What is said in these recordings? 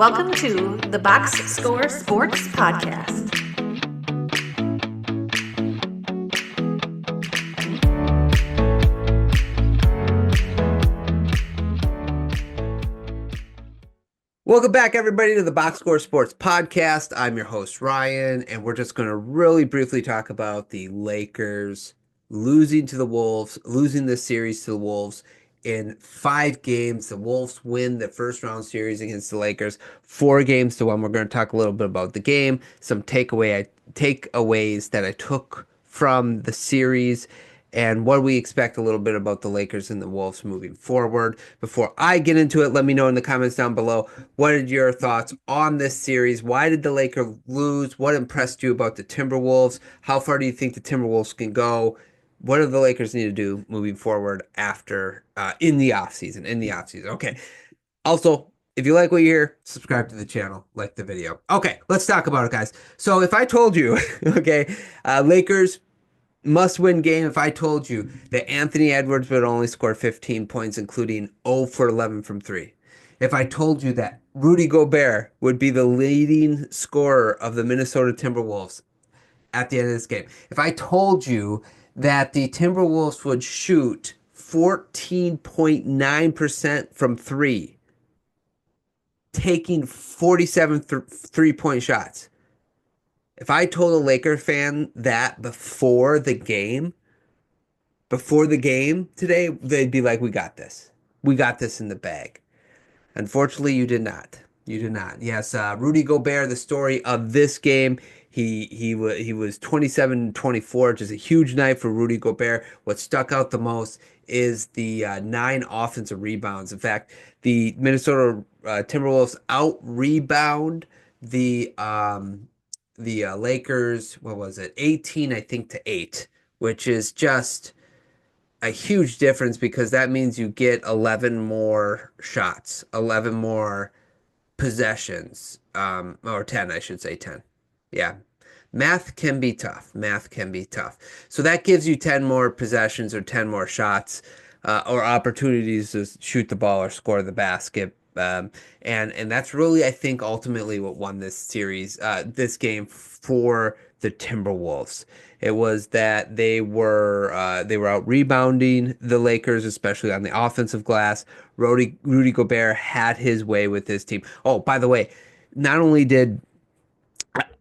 Welcome to the Box Score Sports Podcast. Welcome back, everybody, to the Box Score Sports Podcast. I'm your host, Ryan, and we're just going to really briefly talk about the Lakers losing to the Wolves, losing this series to the Wolves in 5 games. The Wolves win the first round series against the Lakers 4-1. We're going to talk a little bit about the game, some takeaways that I took from the series, and what we expect a little bit about the Lakers and the Wolves moving forward. Before I get into it, let me know in the comments down below, what are your thoughts on this series? Why did the Lakers lose? What impressed you about the Timberwolves? How far do you think the Timberwolves can go? What do the Lakers need to do moving forward after in the offseason? Okay. Also, if you like what you hear, subscribe to the channel, like the video. Okay, let's talk about it, guys. So if I told you, okay, Lakers must-win game, if I told you that Anthony Edwards would only score 15 points, including 0 for 11 from 3. If I told you that Rudy Gobert would be the leading scorer of the Minnesota Timberwolves at the end of this game. If I told you that the Timberwolves would shoot 14.9% from 3, taking 47 three-point shots. If I told a Laker fan that before the game today, they'd be like, we got this. We got this in the bag. Unfortunately, you did not. You did not. Yes, Rudy Gobert, the story of this game, he was 27-24, which is a huge night for Rudy Gobert. What stuck out the most is the 9 offensive rebounds. In fact, the Minnesota Timberwolves out-rebound the Lakers, what was it, 18, I think, to 8, which is just a huge difference because that means you get 11 more shots, 11 more possessions, or 10, I should say 10. Yeah. Math can be tough. Math can be tough. So that gives you 10 more possessions or 10 more shots or opportunities to shoot the ball or score the basket. And that's really, I think, ultimately what won this series, this game for the Timberwolves. It was that they were out rebounding the Lakers, especially on the offensive glass. Rudy Gobert had his way with his team. Oh, by the way, not only did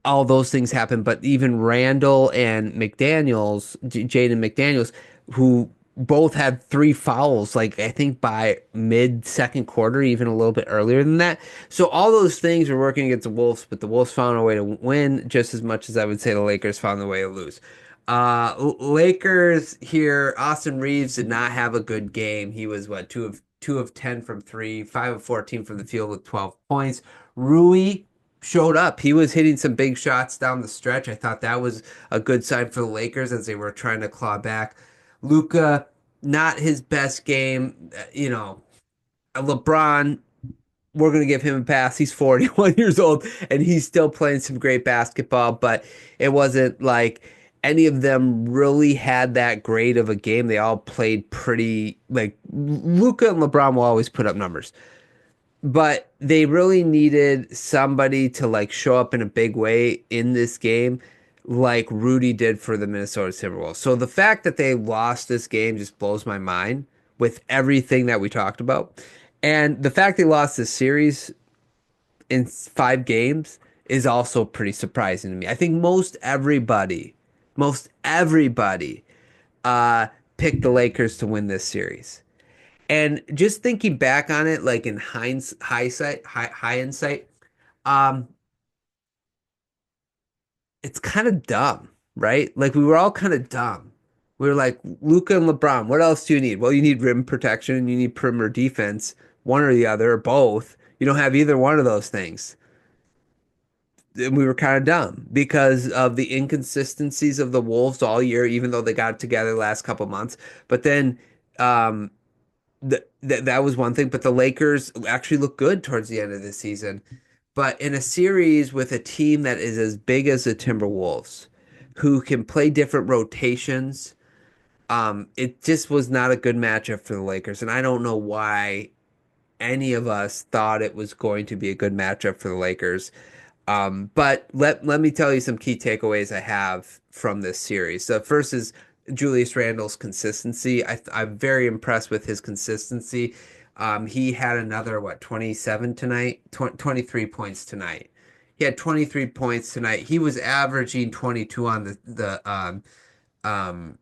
all those things happen, but even Randall and McDaniels, Jaden McDaniels, who both had 3 fouls, like I think by mid second quarter, even a little bit earlier than that. So all those things were working against the Wolves, but the Wolves found a way to win just as much as I would say the Lakers found a way to lose. Lakers here, Austin Reeves did not have a good game. He was what, 2 of 10 from 3, 5 of 14 from the field with 12 points. Rui showed up. He was hitting some big shots down the stretch. I thought that was a good sign for the Lakers as they were trying to claw back. Luka, not his best game. LeBron, we're going to give him a pass. He's 41 years old and he's still playing some great basketball, but it wasn't like any of them really had that great of a game. They all played pretty, like Luka and LeBron will always put up numbers. But they really needed somebody to like show up in a big way in this game, like Rudy did for the Minnesota Timberwolves. So the fact that they lost this game just blows my mind with everything that we talked about. And the fact they lost this series in 5 games is also pretty surprising to me. I think most everybody picked the Lakers to win this series. And just thinking back on it, like in hindsight, um, it's kind of dumb, right? Like we were all kind of dumb. We were like, Luka and LeBron, what else do you need? Well, you need rim protection and you need perimeter defense, one or the other, or both. You don't have either one of those things. And we were kind of dumb because of the inconsistencies of the Wolves all year, even though they got together the last couple months. But then um, that was one thing, but the Lakers actually looked good towards the end of the season. But in a series with a team that is as big as the Timberwolves, who can play different rotations, it just was not a good matchup for the Lakers. And I don't know why any of us thought it was going to be a good matchup for the Lakers. But let me tell you some key takeaways I have from this series. The first is Julius Randle's consistency. I'm very impressed with his consistency. He had another, what, 27 tonight? 23 points tonight. He had 23 points tonight. He was averaging 22 on the um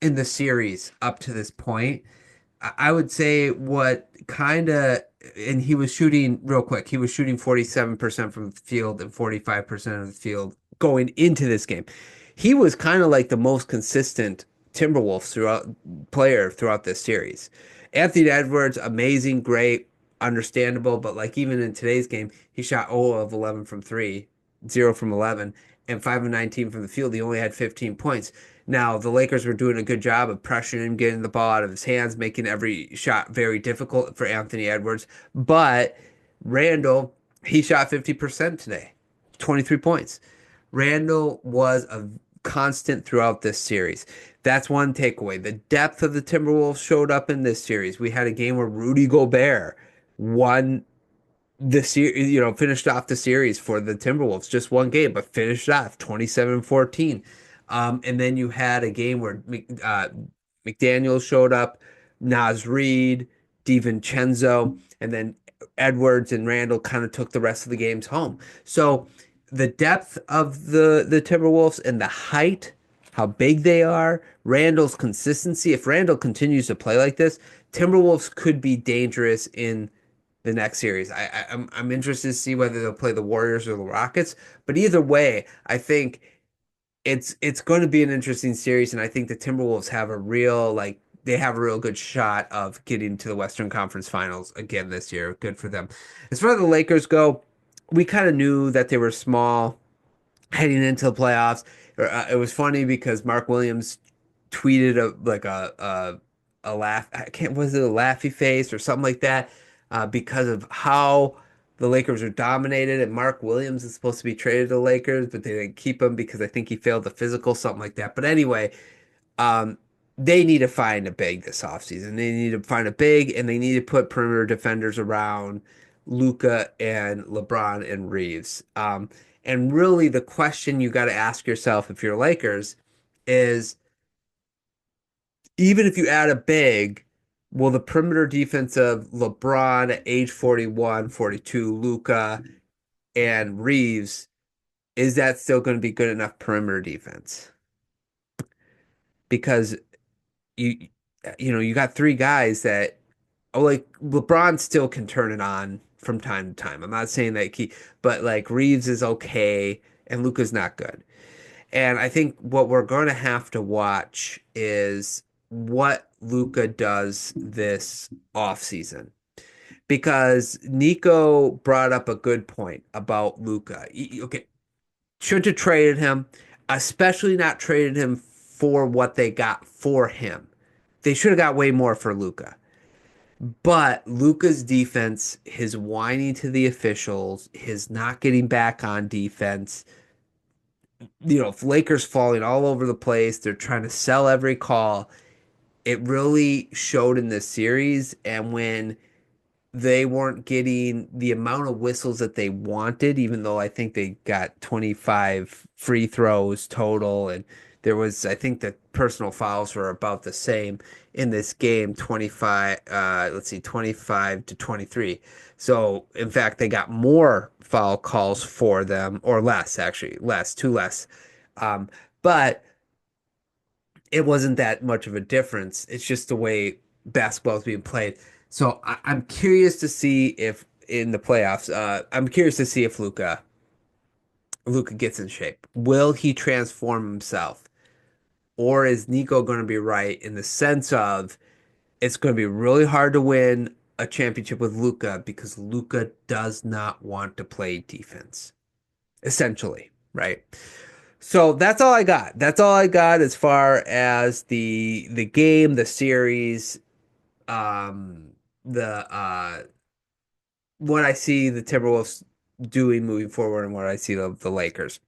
in the series up to this point. I would say what kind of, and he was shooting real quick. He was shooting 47% from the field and 45% of the field going into this game. He was kind of like the most consistent Timberwolves player throughout this series. Anthony Edwards, amazing, great, understandable, but like even in today's game, he shot 0 of 11 from 3, 0 from 11, and 5 of 19 from the field. He only had 15 points. Now, the Lakers were doing a good job of pressuring him, getting the ball out of his hands, making every shot very difficult for Anthony Edwards. But Randle, he shot 50% today, 23 points. Randle was a constant throughout this series. That's one takeaway. The depth of the Timberwolves showed up in this series. We had a game where Rudy Gobert won the series, finished off the series for the Timberwolves. Just one game, but finished off 27-14. And then you had a game where McDaniel showed up, Naz Reid, DiVincenzo, and then Edwards and Randle kind of took the rest of the games home. So the depth of the Timberwolves and the height, how big they are, Randle's consistency. If Randle continues to play like this, Timberwolves could be dangerous in the next series. I'm interested to see whether they'll play the Warriors or the Rockets. But either way, I think it's going to be an interesting series, and I think the Timberwolves have a real they have a real good shot of getting to the Western Conference Finals again this year. Good for them. As far as the Lakers go, we kind of knew that they were small heading into the playoffs. It was funny because Mark Williams tweeted a laugh. I can't was it a laughy face or something like that because of how the Lakers are dominated, and Mark Williams is supposed to be traded to the Lakers, but they didn't keep him because I think he failed the physical, something like that. But anyway, um, they need to find a big this offseason. They need to find a big, and they need to put perimeter defenders around Luka and LeBron and Reeves. And really, the question you got to ask yourself if you're Lakers is even if you add a big, will the perimeter defense of LeBron at age 41, 42, Luka, and Reeves, is that still going to be good enough perimeter defense? Because you you got three guys that like LeBron still can turn it on from time to time. I'm not saying that but like Reeves is okay and Luka's not good. And I think what we're going to have to watch is what Luka does this offseason. Because Nico brought up a good point about Luka. Okay, shouldn't have traded him, especially not traded him for what they got for him. They should have got way more for Luka. But Luka's defense, his whining to the officials, his not getting back on defense, Lakers falling all over the place. They're trying to sell every call. It really showed in this series. And when they weren't getting the amount of whistles that they wanted, even though I think they got 25 free throws total. And there was, I think the personal fouls were about the same in this game, 25, 25 to 23. So, in fact, they got more foul calls for them, or less, actually, two less. Um, but it wasn't that much of a difference. It's just the way basketball is being played. So I'm curious to see if in the playoffs, I'm curious to see if Luka gets in shape. Will he transform himself, or is Nico going to be right in the sense of it's going to be really hard to win a championship with Luka because Luka does not want to play defense, essentially, right? So that's all I got. That's all I got as far as the game, the series, the what I see the Timberwolves doing moving forward and what I see the Lakers.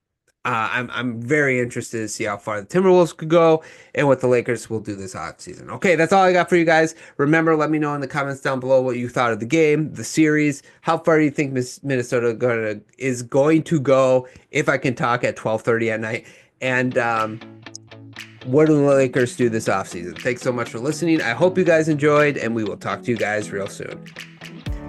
I'm very interested to see how far the Timberwolves could go and what the Lakers will do this offseason. Okay, that's all I got for you guys. Remember, let me know in the comments down below what you thought of the game, the series. How far do you think Minnesota is going to go if I can talk at 12:30 at night? And what do the Lakers do this offseason? Thanks so much for listening. I hope you guys enjoyed, and we will talk to you guys real soon.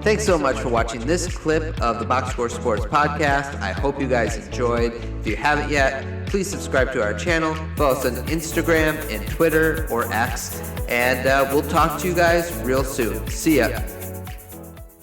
Thanks so much for watching this clip of the Box Score Sports Podcast. I hope you guys enjoyed. If you haven't yet, please subscribe to our channel. Follow us on Instagram and Twitter or X. And we'll talk to you guys real soon. See ya.